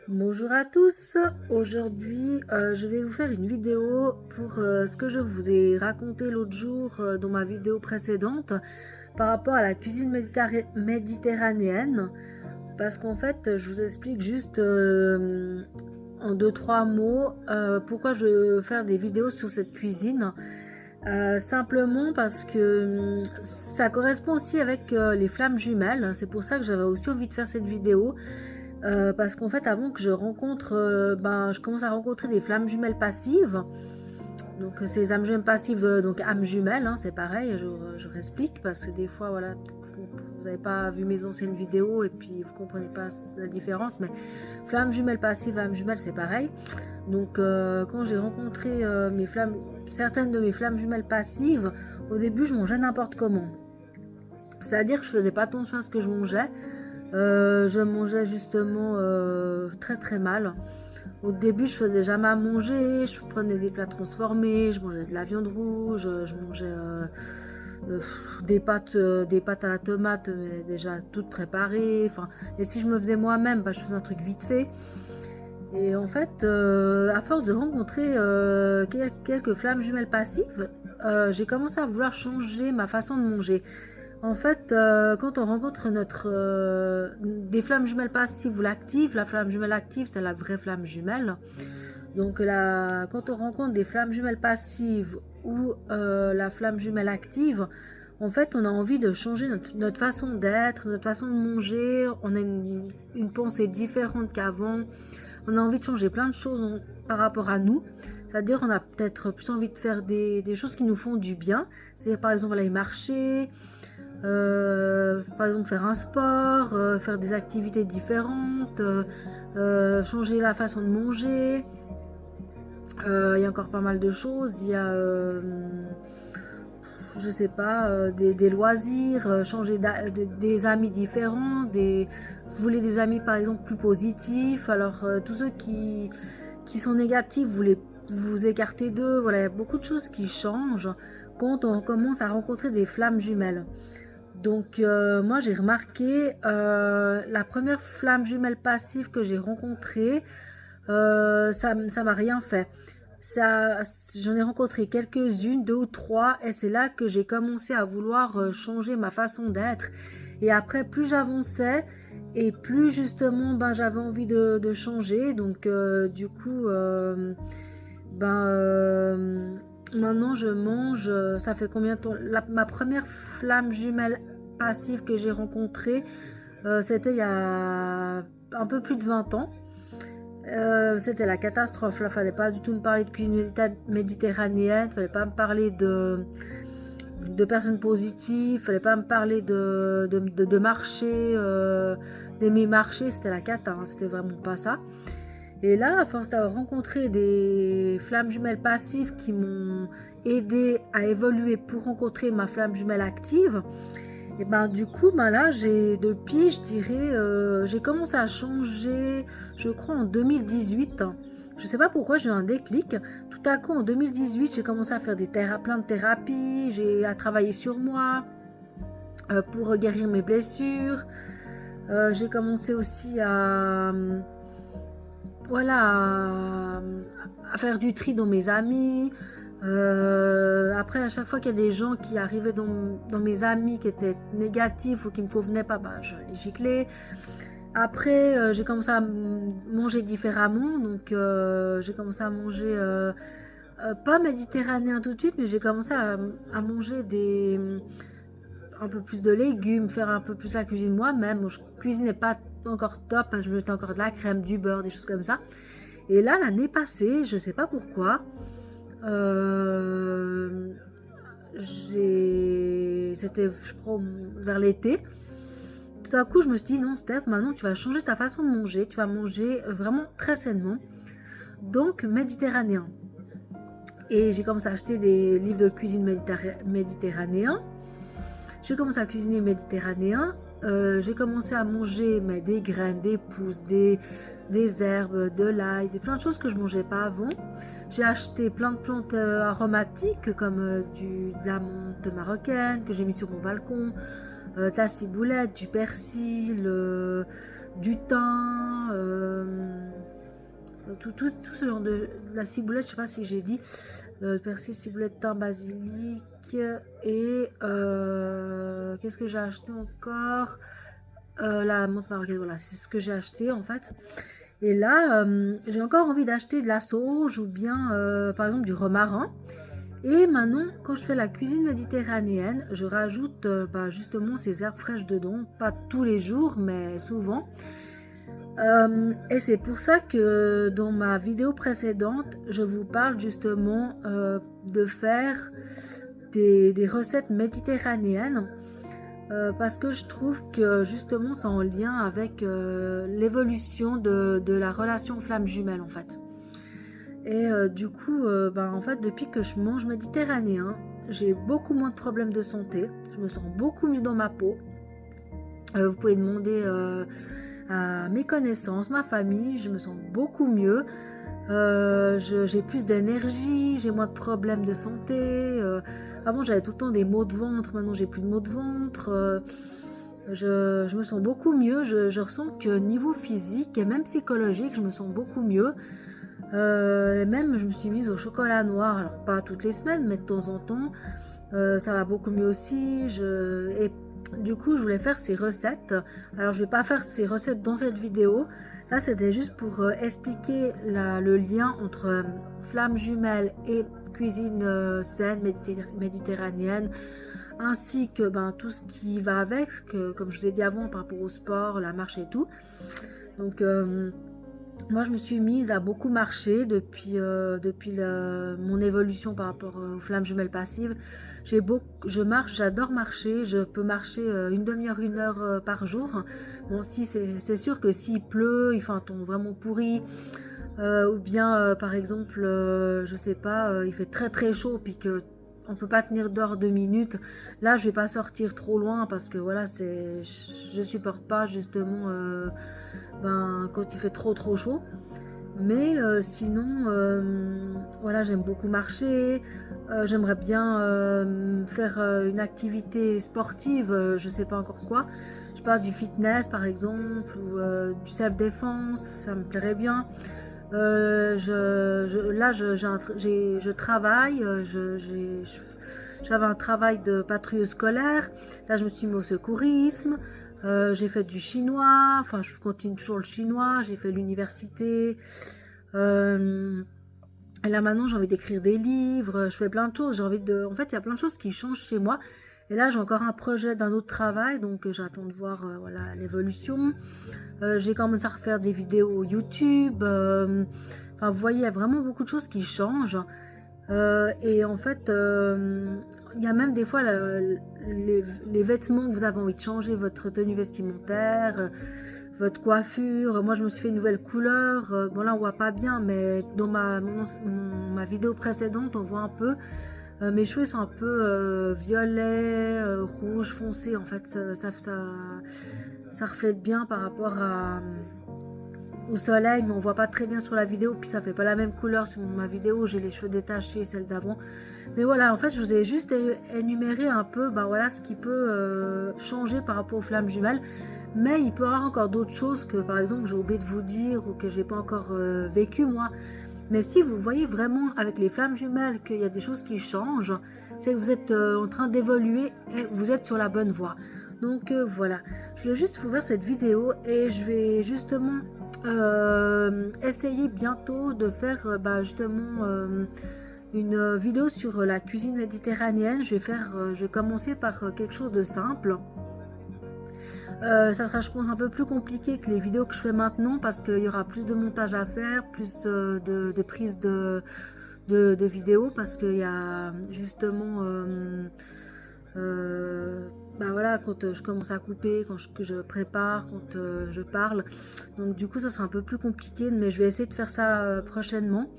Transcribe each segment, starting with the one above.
Bonjour à tous, aujourd'hui je vais vous faire une vidéo pour ce que je vous ai raconté l'autre jour dans ma vidéo précédente par rapport à la cuisine méditerranéenne, parce qu'en fait je vous explique juste en deux trois mots pourquoi je veux faire des vidéos sur cette cuisine. Simplement parce que ça correspond aussi avec les flammes jumelles, c'est pour ça que j'avais aussi envie de faire cette vidéo. Parce qu'en fait, avant que je rencontre, je commence à rencontrer des flammes jumelles passives. Donc, ces âmes jumelles passives, donc âmes jumelles, hein, c'est pareil, je réexplique parce que des fois, voilà, peut-être que vous n'avez pas vu mes anciennes vidéos et puis vous ne comprenez pas la différence, mais flammes jumelles passives, âmes jumelles, c'est pareil. Donc, quand j'ai rencontré certaines de mes flammes jumelles passives, au début, je mangeais n'importe comment. C'est-à-dire que je faisais pas attention à ce que je mangeais. Je mangeais justement très très mal. Au début, je faisais jamais à manger, je prenais des plats transformés, je mangeais de la viande rouge, je mangeais euh, des pâtes à la tomate, mais déjà toutes préparées. Enfin, et si je me faisais moi-même, je faisais un truc vite fait. Et en fait, à force de rencontrer quelques flammes jumelles passives, j'ai commencé à vouloir changer ma façon de manger. En fait, quand on rencontre des flammes jumelles passives ou l'active, la flamme jumelle active, c'est la vraie flamme jumelle. Donc, quand on rencontre des flammes jumelles passives ou la flamme jumelle active, en fait, on a envie de changer notre façon d'être, notre façon de manger. On a une pensée différente qu'avant. On a envie de changer plein de choses par rapport à nous. C'est-à-dire, on a peut-être plus envie de faire des choses qui nous font du bien. C'est par exemple aller marcher, par exemple faire un sport, faire des activités différentes, changer la façon de manger. Il y a encore pas mal de choses. Il y a, je sais pas, des loisirs, changer des amis différents. Vous voulez des amis par exemple plus positifs. Alors tous ceux qui sont négatifs, vous écartez d'eux. Voilà, il y a beaucoup de choses qui changent quand on commence à rencontrer des flammes jumelles. Donc moi j'ai remarqué la première flamme jumelle passive que j'ai rencontrée, ça m'a rien fait. Ça, j'en ai rencontré quelques-unes, deux ou trois, et c'est là que j'ai commencé à vouloir changer ma façon d'être. Et après, plus j'avançais, et plus justement, j'avais envie de changer. Donc, du coup, ben, euh, maintenant je mange. Ça fait combien de temps? Ma première flamme jumelle passive que j'ai rencontrée, c'était il y a un peu plus de 20 ans. C'était la catastrophe. Là, fallait pas du tout me parler de cuisine méditerranéenne, fallait pas me parler de personnes positives, fallait pas me parler de marché, d'aimer marcher, c'était la cata, hein, c'était vraiment pas ça. Et là, à force d'avoir rencontré des flammes jumelles passives qui m'ont aidé à évoluer pour rencontrer ma flamme jumelle active, et du coup, là, depuis, je dirais, j'ai commencé à changer, je crois, en 2018. Je sais pas pourquoi j'ai eu un déclic. Tout à coup, en 2018, j'ai commencé à faire plein de thérapies, à travailler sur moi pour guérir mes blessures. J'ai commencé aussi voilà, à faire du tri dans mes amis. Après, à chaque fois qu'il y a des gens qui arrivaient dans mes amis qui étaient négatifs ou qui me convenaient pas, je les giclais. Après, j'ai commencé à manger différemment. Donc, j'ai commencé à manger, pas méditerranéen tout de suite, mais j'ai commencé à manger un peu plus de légumes, faire un peu plus la cuisine moi-même. Bon, je cuisinais pas encore top, hein, je mettais encore de la crème, du beurre, des choses comme ça. Et là, l'année passée, je sais pas pourquoi, euh, c'était, je crois, vers l'été. Tout à coup, je me suis dit, non, Steph, maintenant, tu vas changer ta façon de manger. Tu vas manger vraiment très sainement. Donc, méditerranéen. Et j'ai commencé à acheter des livres de cuisine méditerranéen. J'ai commencé à cuisiner méditerranéen. J'ai commencé à manger des graines, des pousses, des herbes, de l'ail, plein de choses que je ne mangeais pas avant. J'ai acheté plein de plantes aromatiques comme de la menthe marocaine que j'ai mis sur mon balcon, de la ciboulette, du persil, du thym, tout ce genre de la ciboulette, je sais pas si j'ai dit, persil, ciboulette, thym, basilic et qu'est-ce que j'ai acheté encore? La menthe marocaine, voilà, c'est ce que j'ai acheté en fait. Et là, j'ai encore envie d'acheter de la sauge ou bien par exemple du romarin. Et maintenant, quand je fais la cuisine méditerranéenne, je rajoute justement ces herbes fraîches dedans, pas tous les jours, mais souvent. Et c'est pour ça que dans ma vidéo précédente, je vous parle justement de faire des recettes méditerranéennes parce que je trouve que justement c'est en lien avec l'évolution de la relation flamme jumelle en fait. Et du coup, en fait, depuis que je mange méditerranéen, j'ai beaucoup moins de problèmes de santé, je me sens beaucoup mieux dans ma peau. Vous pouvez demander à mes connaissances, ma famille, je me sens beaucoup mieux. J'ai plus d'énergie, j'ai moins de problèmes de santé. Avant, j'avais tout le temps des maux de ventre, maintenant, j'ai plus de maux de ventre. Je me sens beaucoup mieux. Je ressens que niveau physique et même psychologique, je me sens beaucoup mieux. Et même, je me suis mise au chocolat noir, alors pas toutes les semaines, mais de temps en temps. Ça va beaucoup mieux aussi. Et du coup, je voulais faire ces recettes. Alors, je vais pas faire ces recettes dans cette vidéo. Là, c'était juste pour expliquer le lien entre flamme jumelle et cuisine saine méditerranéenne, ainsi que tout ce qui va avec, comme je vous ai dit avant, par rapport au sport, la marche et tout. Donc, moi, je me suis mise à beaucoup marcher depuis mon évolution par rapport aux flammes jumelles passives. Je marche, j'adore marcher. Je peux marcher une demi-heure, 1 heure par jour. Bon, si c'est sûr que s'il pleut, il fait un temps vraiment pourri, ou bien par exemple, je sais pas, il fait très très chaud, puis que on peut pas tenir dehors 2 minutes. Là, je vais pas sortir trop loin parce que voilà, je supporte pas justement. Quand il fait trop chaud. Mais sinon, voilà, j'aime beaucoup marcher. J'aimerais bien faire une activité sportive, je sais pas encore quoi. Je parle du fitness par exemple, ou du self-défense, ça me plairait bien. Je travaille, j'avais un travail de patrouilleuse scolaire. Là, je me suis mis au secourisme. J'ai fait du chinois, enfin je continue toujours le chinois, j'ai fait l'université. Et là maintenant j'ai envie d'écrire des livres, je fais plein de choses, en fait il y a plein de choses qui changent chez moi. Et là j'ai encore un projet d'un autre travail, donc j'attends de voir voilà l'évolution. J'ai commencé à refaire des vidéos YouTube. Vous voyez, il y a vraiment beaucoup de choses qui changent. Et en fait, il y a même des fois les vêtements que vous avez envie de changer, votre tenue vestimentaire, votre coiffure. Moi, je me suis fait une nouvelle couleur. Bon, là, on voit pas bien, mais dans ma vidéo précédente, on voit un peu. Mes cheveux sont un peu violets, rouge foncé. En fait, ça reflète bien par rapport au soleil, mais on voit pas très bien sur la vidéo, puis ça fait pas la même couleur sur ma vidéo, j'ai les cheveux détachés, celle d'avant. Mais voilà, en fait, je vous ai juste énuméré un peu voilà, ce qui peut changer par rapport aux flammes jumelles. Mais il peut y avoir encore d'autres choses que, par exemple, j'ai oublié de vous dire ou que j'ai pas encore vécu moi. Mais si vous voyez vraiment avec les flammes jumelles qu'il y a des choses qui changent, c'est que vous êtes en train d'évoluer et vous êtes sur la bonne voie. Donc voilà, je voulais juste vous faire cette vidéo et je vais justement essayer bientôt de faire justement une vidéo sur la cuisine méditerranéenne. Je vais commencer par quelque chose de simple. Ça sera, je pense, un peu plus compliqué que les vidéos que je fais maintenant parce qu'il y aura plus de montage à faire, plus de prise de vidéos parce qu'il y a justement voilà, quand je commence à couper, que je prépare, quand je parle. Donc du coup ça sera un peu plus compliqué, mais je vais essayer de faire ça prochainement.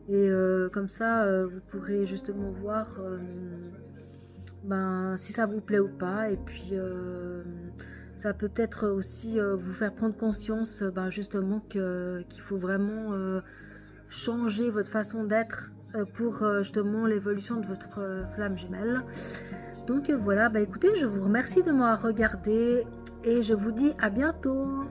Et comme ça vous pourrez justement voir si ça vous plaît ou pas. Et puis ça peut peut-être aussi vous faire prendre conscience justement qu'il faut vraiment changer votre façon d'être pour justement l'évolution de votre flamme jumelle. Donc voilà, écoutez, je vous remercie de m'avoir regardé et je vous dis à bientôt.